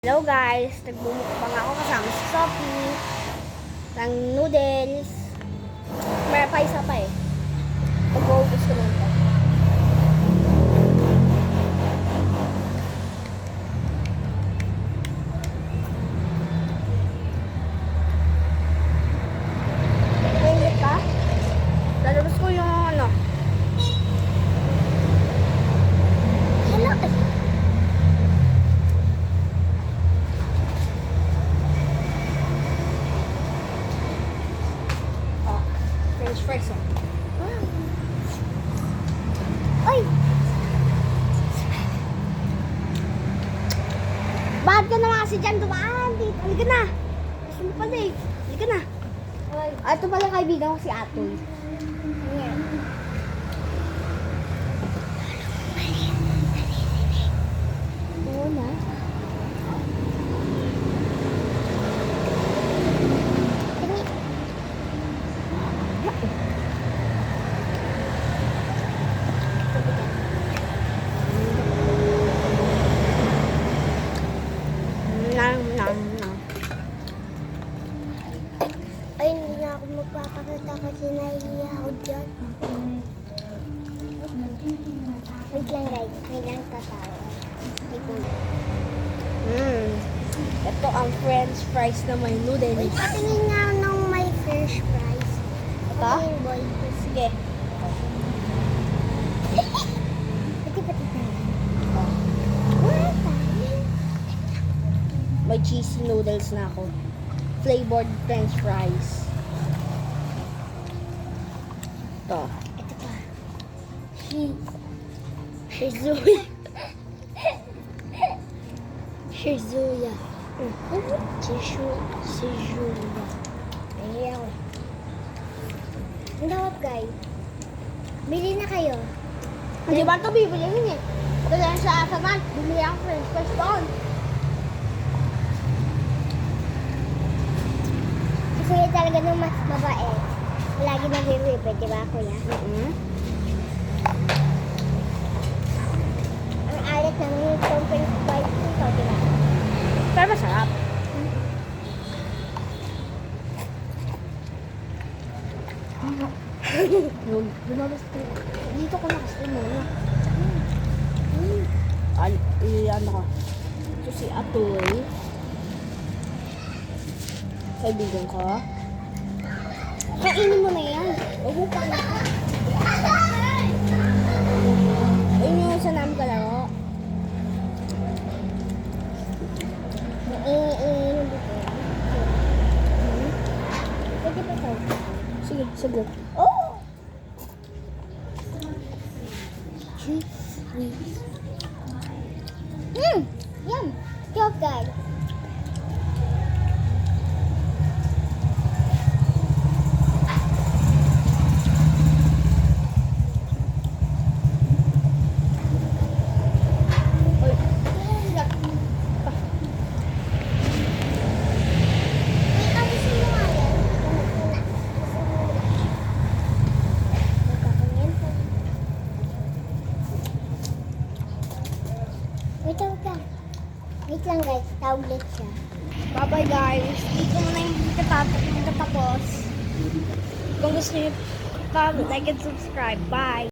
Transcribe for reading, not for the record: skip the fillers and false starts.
Hello guys, nagbumukbang ako kasama si Sophie ng noodles. May pa isa pa eh. Pag-focus ko lang ito. Mainit ka? Lalabas ko yung ano. Hello. French fries. Ay! Bakit ka naman kasi dyan dumaan? Halika na. Gusto mo pala eh. Halika na. Ito pala kaibigan ko si Atoy. Ayan. Oo na. Ay, hindi na ako magpapakita kasi nahihiya ako dyan. Wait lang guys, may lang tatawa. Ito ang French fries na may noodles. Wait, patingin nga ng may French fries. Ito? Patingin boy. Sige. Pati na. May cheesy noodles na ako. Flavored French fries. Ito. Ito pa. Shizuya. Shizuya. Shizuya. Ayaw. Ang dawat guys. Bili na kayo. Hindi ba ito bibilihin eh? Dahil sa Asaman, bumili ako French fries doon. Kasi talaga nung mas mabait. Lagi nag-review, di ba kuya? Ang alit naman yung French fries nito, di ba? Pero masarap. Lumabas ko. Dito ko nakasal muna. Ano ko. Ito si Atoy. Kaibigan ko. Kainin mo na yan. Huwag mo pang ayun yung sa namin kalaro. Iinom dito. Pwede ba ito? Sige, sige. Oh! Yum! Go guys! Oy. Wait, tapos mo nga yan. Magkakanin po. Wait lang guys, tawag siya. Bye-bye guys. Dito mo na yung katapos. Kung gusto nyo pa, like and subscribe. Bye!